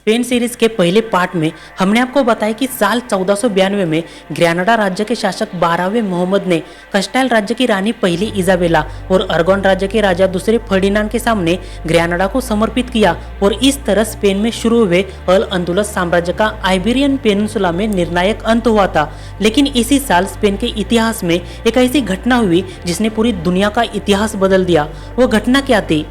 Spain series के पहले part में हमने आपको बताया कि साल 1492 में ग्रेनाडा राज्य के शासक 12वें मोहम्मद ने कस्टाइल राज्य की रानी पहली इजाबेला और अरगोन राज्य के राजा दूसरे फर्डिनांड के सामने ग्रेनाडा को समर्पित किया और इस तरह स्पेन में शुरू हुए अल अंदुलस साम्राज्य का आइबेरियन पेनिनसुला में निर्णायक अंत हुआ था। लेकिन इसी साल स्पेन के इतिहास में एक ऐसी घटना हुई जिसने पूरी दुनिया का इतिहास बदल दिया। वो घटना क्या थी?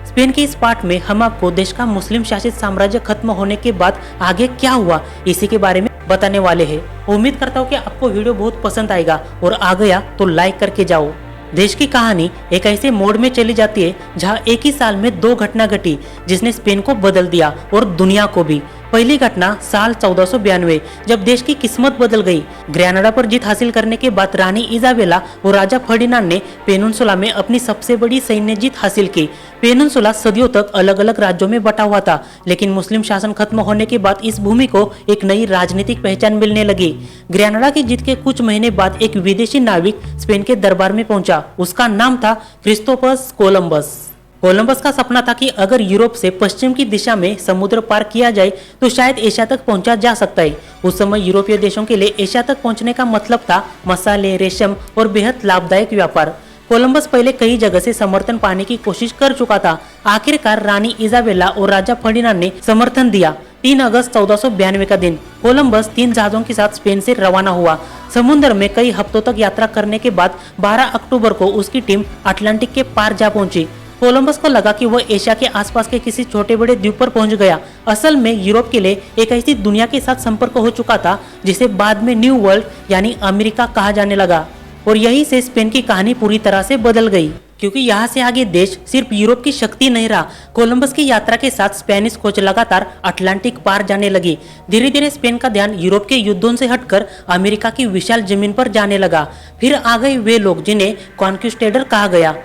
स्पेन के इस पार्ट में हम आपको देश का मुस्लिम शासित साम्राज्य खत्म होने के बाद आगे क्या हुआ इसी के बारे में बताने वाले हैं। उम्मीद करता हूँ कि आपको वीडियो बहुत पसंद आएगा और आ गया तो लाइक करके जाओ। देश की कहानी एक ऐसे मोड़ में चली जाती है जहां एक ही साल में दो घटना घटी जिसने स्पेन को बदल दिया और दुनिया को भी। पहली घटना साल 1492 जब देश की किस्मत बदल गई। ग्रेनाडा पर जीत हासिल करने के बाद रानी इजाबेला और राजा फर्डिनांड ने पेनिनसुला में अपनी सबसे बड़ी सैन्य जीत हासिल की। पेनिनसुला सदियों तक अलग अलग राज्यों में बटा हुआ था, लेकिन मुस्लिम शासन खत्म होने के बाद इस भूमि को एक नई राजनीतिक पहचान मिलने लगी। ग्रेनाडा की जीत के कुछ महीने बाद एक विदेशी नाविक स्पेन के दरबार में पहुंचा। उसका नाम था क्रिस्तोफर कोलंबस। कोलंबस का सपना था कि अगर यूरोप से पश्चिम की दिशा में समुद्र पार किया जाए तो शायद एशिया तक पहुंचा जा सकता है। उस समय यूरोपीय देशों के लिए एशिया तक पहुंचने का मतलब था मसाले, रेशम और बेहद लाभदायक व्यापार। कोलंबस पहले कई जगह से समर्थन पाने की कोशिश कर चुका था। आखिरकार रानी इजाबेला और राजा फर्डिनांड ने समर्थन दिया। 3 अगस्त 1492 का दिन कोलंबस 3 जहाजों के साथ स्पेन से रवाना हुआ। समुद्र में कई हफ्तों तक यात्रा करने के बाद 12 अक्टूबर को उसकी टीम अटलांटिक के पार जा पहुंची। कोलंबस को लगा कि वह एशिया के आसपास के किसी छोटे बड़े द्वीप पर पहुंच गया। असल में यूरोप के लिए एक ऐसी दुनिया के साथ संपर्क हो चुका था जिसे बाद में न्यू वर्ल्ड यानी अमेरिका कहा जाने लगा। और यहीं से स्पेन की कहानी पूरी तरह से बदल गई, क्योंकि यहाँ से आगे देश सिर्फ यूरोप की शक्ति नहीं रहा। कोलंबस की यात्रा के साथ स्पेनिश खोज लगातार अटलांटिक पार जाने लगी। धीरे धीरे स्पेन का ध्यान यूरोप के युद्धों से हटकर अमेरिका की विशाल जमीन पर जाने लगा। फिर आ गए वे लोग जिन्हें कॉन्क्विस्टेडर कहा गया।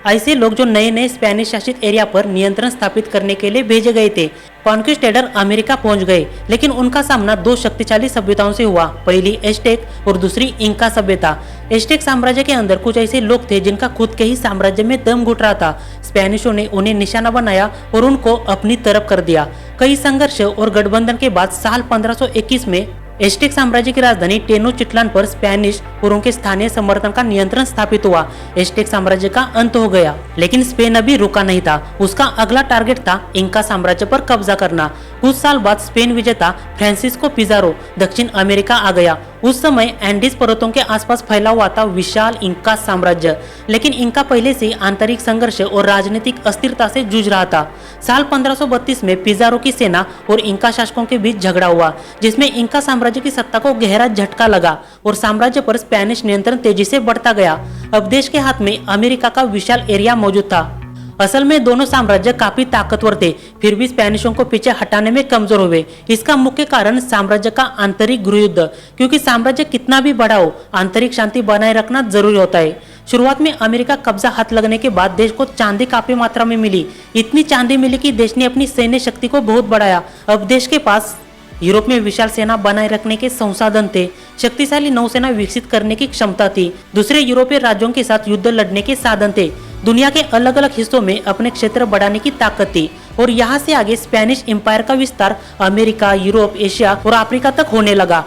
ऐसे लोग जो नए नए स्पेनिश शासित एरिया पर नियंत्रण स्थापित करने के लिए भेजे गए थे। कॉन्क्विस्टेडर अमेरिका पहुंच गए, लेकिन उनका सामना 2 शक्तिशाली सभ्यताओं से हुआ। पहली एस्टेक और दूसरी इंका सभ्यता। एस्टेक साम्राज्य के अंदर कुछ ऐसे लोग थे जिनका खुद के ही साम्राज्य में दम घुट रहा था। स्पेनिशों ने उन्हें निशाना बनाया और उनको अपनी तरफ कर दिया। कई संघर्ष और गठबंधन के बाद साल 1521 में एस्टेक साम्राज्य की राजधानी टेनोचिट्लान पर स्पेनिश और उनके स्थानीय समर्थन का नियंत्रण स्थापित हुआ। एस्टेक साम्राज्य का अंत हो गया, लेकिन स्पेन अभी रुका नहीं था। उसका अगला टारगेट था इंका साम्राज्य पर कब्जा करना। कुछ साल बाद स्पेन विजेता फ्रांसिस्को पिज़ारो दक्षिण अमेरिका आ गया। उस समय एंडीज पर्वतों के आसपास फैला हुआ था विशाल इंका साम्राज्य, लेकिन इंका पहले से आंतरिक संघर्ष और राजनीतिक अस्थिरता से जूझ रहा था। साल 1532 में पिज़ारो की सेना और इंका शासकों के बीच झगड़ा हुआ, जिसमें इंका साम्राज्य की सत्ता को गहरा झटका लगा और साम्राज्य पर स्पेनिश नियंत्रण तेजी से बढ़ता गया। अब देश के हाथ में अमेरिका का विशाल एरिया मौजूद था। असल में दोनों साम्राज्य काफी ताकतवर थे, फिर भी स्पेनिशों को पीछे हटाने में कमजोर हुए। इसका मुख्य कारण साम्राज्य का आंतरिक गृहयुद्ध, क्योंकि साम्राज्य कितना भी बड़ा हो, आंतरिक शांति बनाए रखना जरूरी होता है। शुरुआत में अमेरिका कब्जा हाथ लगने के बाद देश को चांदी काफी मात्रा में मिली। इतनी चांदी मिली कि देश ने अपनी सैन्य शक्ति को बहुत बढ़ाया। अब देश के पास यूरोप में विशाल सेना बनाए रखने के संसाधन थे, शक्तिशाली नौसेना विकसित करने की क्षमता थी, दूसरे यूरोपीय राज्यों के साथ युद्ध लड़ने के साधन थे, दुनिया के अलग अलग हिस्सों में अपने क्षेत्र बढ़ाने की ताकत थी। और यहाँ से आगे स्पेनिश एम्पायर का विस्तार अमेरिका, यूरोप, एशिया और अफ्रीका तक होने लगा।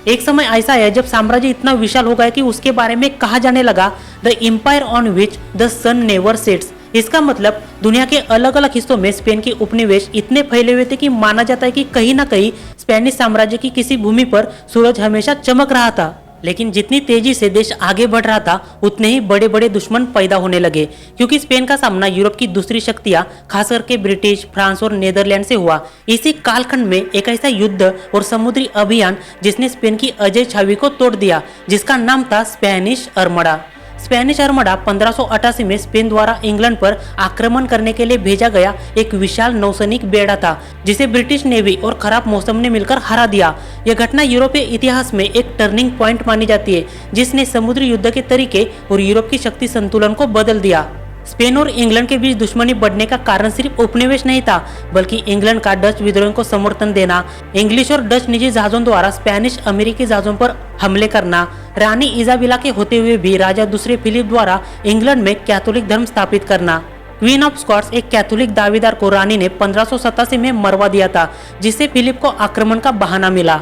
एक समय ऐसा है जब साम्राज्य इतना विशाल हो गया कि उसके बारे में कहा जाने लगा the empire on which the sun never sets. इसका मतलब दुनिया के अलग अलग हिस्सों में स्पेन के उपनिवेश इतने फैले हुए थे कि माना जाता है कि कहीं ना कहीं स्पेनिश साम्राज्य की किसी भूमि पर सूरज हमेशा चमक रहा था। लेकिन जितनी तेजी से देश आगे बढ़ रहा था, उतने ही बड़े बड़े दुश्मन पैदा होने लगे, क्योंकि स्पेन का सामना यूरोप की दूसरी शक्तियां खास करके ब्रिटिश, फ्रांस और नीदरलैंड से हुआ। इसी कालखंड में एक ऐसा युद्ध और समुद्री अभियान जिसने स्पेन की अजय छवि को तोड़ दिया, जिसका नाम था स्पेनिश आर्मडा। स्पेनिश आर्मडा 1588 में स्पेन द्वारा इंग्लैंड पर आक्रमण करने के लिए भेजा गया एक विशाल नौसैनिक बेड़ा था, जिसे ब्रिटिश नेवी और खराब मौसम ने मिलकर हरा दिया। यह घटना यूरोपीय इतिहास में एक टर्निंग पॉइंट मानी जाती है, जिसने समुद्री युद्ध के तरीके और यूरोप की शक्ति संतुलन को बदल दिया। स्पेन और इंग्लैंड के बीच दुश्मनी बढ़ने का कारण सिर्फ उपनिवेश नहीं था, बल्कि इंग्लैंड का डच विद्रोह को समर्थन देना, इंग्लिश और डच निजी जहाजों द्वारा स्पेनिश अमेरिकी जहाजों पर हमले करना, रानी इजाबेला के होते हुए भी राजा दूसरे फिलिप द्वारा इंग्लैंड में कैथोलिक धर्म स्थापित करना। क्वीन ऑफ स्कॉट्स एक कैथोलिक दावेदार को रानी ने 1587 में मरवा दिया था, जिससे फिलिप को आक्रमण का बहाना मिला।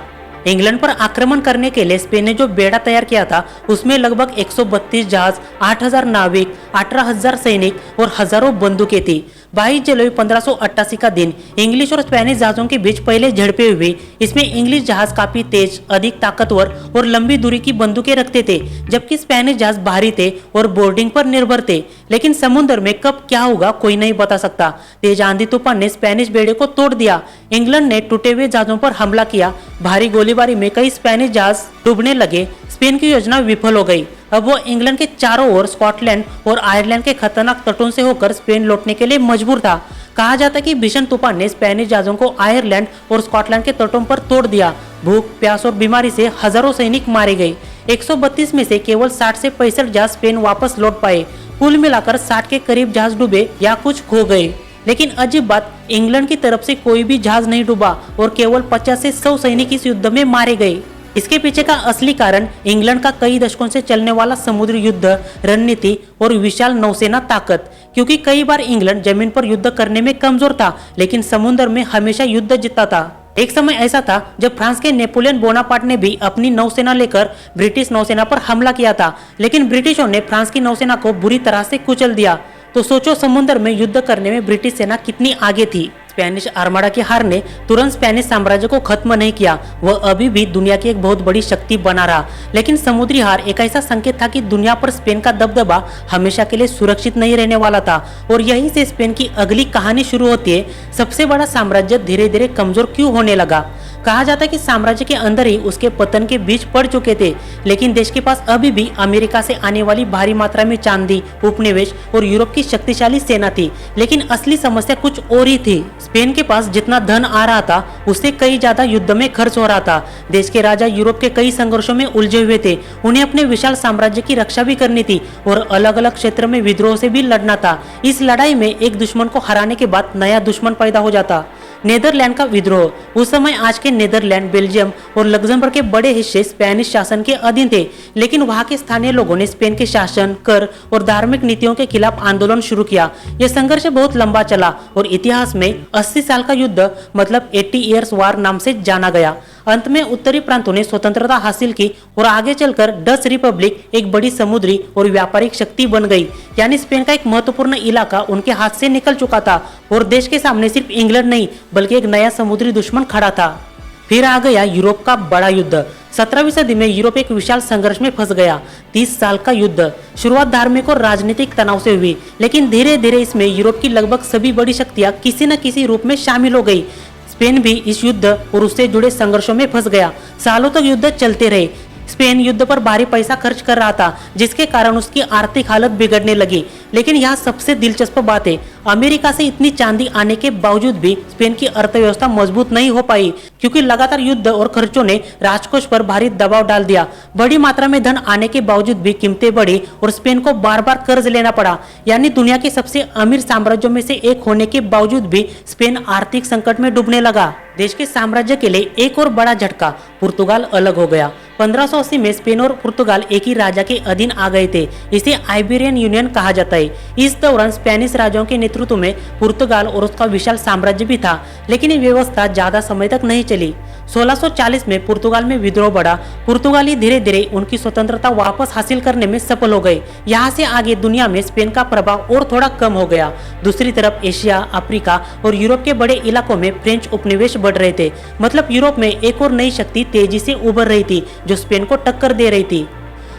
इंग्लैंड पर आक्रमण करने के लिए स्पेन ने जो बेड़ा तैयार किया था उसमें लगभग 132 जहाज, 8000 नाविक, 18000 सैनिक और हजारों बंदूकें थी। 22 जुलाई 1588 का दिन इंग्लिश और स्पेनिश जहाजों के बीच पहले झड़पें हुई। इसमें इंग्लिश जहाज काफी तेज, अधिक ताकतवर और लंबी दूरी की बंदूकें रखते थे, जबकि स्पेनिश जहाज भारी थे और बोर्डिंग पर निर्भर थे। लेकिन समुद्र में कब क्या होगा कोई नहीं बता सकता। तेज आंधी तूफान ने स्पेनिश बेड़े को तोड़ दिया। इंग्लैंड ने टूटे हुए जहाजों पर हमला किया। भारी गोलीबारी में कई स्पेनिश जहाज डूबने लगे। स्पेन की योजना विफल हो गई। अब वो इंग्लैंड के चारों ओर स्कॉटलैंड और आयरलैंड के खतरनाक तटों से होकर स्पेन लौटने के लिए मजबूर था। कहा जाता है कि भीषण तूफान ने स्पेनिश जहाजों को आयरलैंड और स्कॉटलैंड के तटों पर तोड़ दिया। भूख, प्यास और बीमारी से हजारों सैनिक मारे गए। 132 में से केवल 60 से 65 जहाज स्पेन वापस लौट पाए। कुल मिलाकर 60 के करीब जहाज डूबे या कुछ खो गए। लेकिन अजीब बात, इंग्लैंड की तरफ से कोई भी जहाज नहीं डूबा और केवल 50 से 100 सैनिक इस युद्ध में मारे गए। इसके पीछे का असली कारण इंग्लैंड का कई दशकों से चलने वाला समुद्री युद्ध, रणनीति और विशाल नौसेना ताकत। क्योंकि कई बार इंग्लैंड जमीन पर युद्ध करने में कमजोर था, लेकिन समुद्र में हमेशा युद्ध जीतता था। एक समय ऐसा था जब फ्रांस के नेपोलियन बोनापार्ट ने भी अपनी नौसेना लेकर ब्रिटिश नौसेना पर हमला किया था, लेकिन ब्रिटिशों ने फ्रांस की नौसेना को बुरी तरह से कुचल दिया। तो सोचो समुद्र में युद्ध करने में ब्रिटिश सेना कितनी आगे थी। स्पेनिश आर्माडा की हार ने तुरंत स्पेनिश साम्राज्य को खत्म नहीं किया, वह अभी भी दुनिया की एक बहुत बड़ी शक्ति बना रहा। लेकिन समुद्री हार एक ऐसा संकेत था कि दुनिया पर स्पेन का दबदबा हमेशा के लिए सुरक्षित नहीं रहने वाला था। और यहीं से स्पेन की अगली कहानी शुरू होती है। सबसे बड़ा साम्राज्य धीरे धीरे कमजोर क्यों होने लगा। कहा जाता है कि साम्राज्य के अंदर ही उसके पतन के बीज पड़ चुके थे, लेकिन देश के पास अभी भी अमेरिका से आने वाली भारी मात्रा में चांदी, उपनिवेश और यूरोप की शक्तिशाली सेना थी। लेकिन असली समस्या कुछ और ही थी। स्पेन के पास जितना धन आ रहा था उससे कई ज्यादा युद्ध में खर्च हो रहा था। देश के राजा यूरोप के कई संघर्षों में उलझे हुए थे। उन्हें अपने विशाल साम्राज्य की रक्षा भी करनी थी और अलग अलग क्षेत्र में विद्रोह से भी लड़ना था। इस लड़ाई में एक दुश्मन को हराने के बाद नया दुश्मन पैदा हो जाता। नेदरलैंड का विद्रोह। उस समय आज के नेदरलैंड, बेल्जियम और लग्जमबर्ग के बड़े हिस्से स्पेनिश शासन के अधीन थे, लेकिन वहां के स्थानीय लोगों ने स्पेन के शासन, कर और धार्मिक नीतियों के खिलाफ आंदोलन शुरू किया। यह संघर्ष बहुत लंबा चला और इतिहास में 80 साल का युद्ध मतलब 80 इयर्स वार नाम से जाना गया। अंत में उत्तरी प्रांतों ने स्वतंत्रता हासिल की और आगे चलकर डच रिपब्लिक एक बड़ी समुद्री और व्यापारिक शक्ति बन गई। यानी स्पेन का एक महत्वपूर्ण इलाका उनके हाथ से निकल चुका था और देश के सामने सिर्फ इंग्लैंड नहीं बल्कि एक नया समुद्री दुश्मन खड़ा था। फिर आ गया यूरोप का बड़ा युद्ध। 17वीं सदी में यूरोप एक विशाल संघर्ष में फंस गया। 30 साल का युद्ध। शुरुआत धार्मिक और राजनीतिक तनाव से हुई, लेकिन धीरे धीरे इसमें यूरोप की लगभग सभी बड़ी शक्तियां किसी न किसी रूप में शामिल हो गई। स्पेन भी इस युद्ध और उससे जुड़े संघर्षों में फंस गया। सालों तक युद्ध चलते रहे। स्पेन युद्ध पर भारी पैसा खर्च कर रहा था, जिसके कारण उसकी आर्थिक हालत बिगड़ने लगी। लेकिन यहाँ सबसे दिलचस्प बात है, अमेरिका से इतनी चांदी आने के बावजूद भी स्पेन की अर्थव्यवस्था मजबूत नहीं हो पाई, क्योंकि लगातार युद्ध और खर्चों ने राजकोष पर भारी दबाव डाल दिया। बड़ी मात्रा में धन आने के बावजूद भी कीमतें बढ़ी और स्पेन को बार बार कर्ज लेना पड़ा। यानी दुनिया के सबसे अमीर साम्राज्यों में से एक होने के बावजूद भी स्पेन आर्थिक संकट में डूबने लगा। देश के साम्राज्य के लिए एक और बड़ा झटका, पुर्तगाल अलग हो गया। 1580 में स्पेन और पुर्तगाल एक ही राजा के अधीन आ गए थे। इसे आइबेरियन यूनियन कहा जाता है। इस दौरान स्पेनिश राजाओं के नेतृत्व में पुर्तगाल और उसका विशाल साम्राज्य भी था, लेकिन ये व्यवस्था ज्यादा समय तक नहीं चली। 1640 में पुर्तगाल में विद्रोह बढ़ा। पुर्तगाली धीरे धीरे उनकी स्वतंत्रता वापस हासिल करने में सफल हो गए। यहाँ से आगे दुनिया में स्पेन का प्रभाव और थोड़ा कम हो गया। दूसरी तरफ एशिया, अफ्रीका और यूरोप के बड़े इलाकों में फ्रेंच उपनिवेश बढ़ रहे थे। मतलब यूरोप में एक और नई शक्ति तेजी से उभर रही थी जो स्पेन को टक्कर दे रही थी।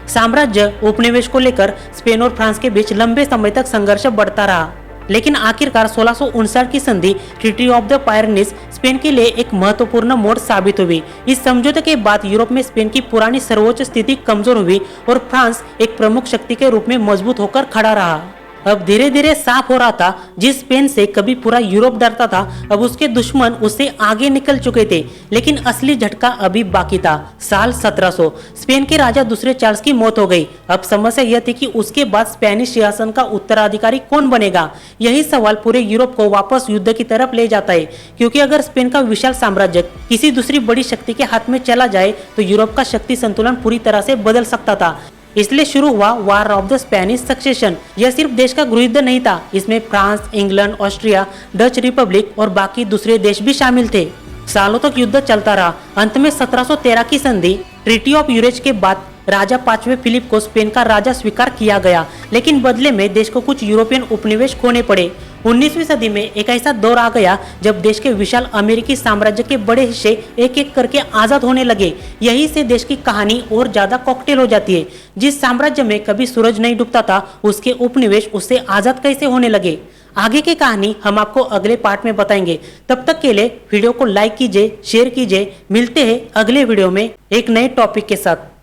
साम्राज्य उपनिवेश को लेकर स्पेन और फ्रांस के बीच लंबे समय तक संघर्ष बढ़ता रहा, लेकिन आखिरकार 1659 की संधि treaty of the Pyrenees Spain के लिए एक महत्वपूर्ण मोड़ साबित हुई। इस समझौते के बाद यूरोप में स्पेन की पुरानी सर्वोच्च स्थिति कमजोर हुई और फ्रांस एक प्रमुख शक्ति के रूप में मजबूत होकर खड़ा रहा। अब धीरे धीरे साफ हो रहा था, जिस स्पेन से कभी पूरा यूरोप डरता था, अब उसके दुश्मन उससे आगे निकल चुके थे। लेकिन असली झटका अभी बाकी था। साल 1700 स्पेन के राजा दूसरे चार्ल्स की मौत हो गई। अब समस्या यह थी कि उसके बाद स्पेनिश सिंहासन का उत्तराधिकारी कौन बनेगा। यही सवाल पूरे यूरोप को वापस युद्ध की तरफ ले जाता है, क्योंकि अगर स्पेन का विशाल साम्राज्य किसी दूसरी बड़ी शक्ति के हाथ में चला जाए तो यूरोप का शक्ति संतुलन पूरी तरह से बदल सकता था। इसलिए शुरू हुआ war of the Spanish succession. यह सिर्फ देश का गृहयुद्ध नहीं था, इसमें France, England, Austria, Dutch Republic और बाकी दूसरे देश भी शामिल थे। सालों तक युद्ध चलता रहा। अंत में 1713 की संधि ट्रीटी ऑफ यूरेज के बाद राजा 5वें फिलिप को स्पेन का राजा स्वीकार किया गया, लेकिन बदले में देश को कुछ यूरोपियन उपनिवेश खोने पड़े। 19वीं सदी में एक ऐसा दौर आ गया जब देश के विशाल अमेरिकी साम्राज्य के बड़े हिस्से एक एक करके आजाद होने लगे। यहीं से देश की कहानी और ज्यादा कॉकटेल हो जाती है। जिस साम्राज्य में कभी सूरज नहीं डूबता था, उसके उपनिवेश उससे आजाद कैसे होने लगे। आगे की कहानी हम आपको अगले पार्ट में बताएंगे। तब तक के लिए वीडियो को लाइक कीजिए, शेयर कीजिए। मिलते हैं अगले वीडियो में एक नए टॉपिक के साथ।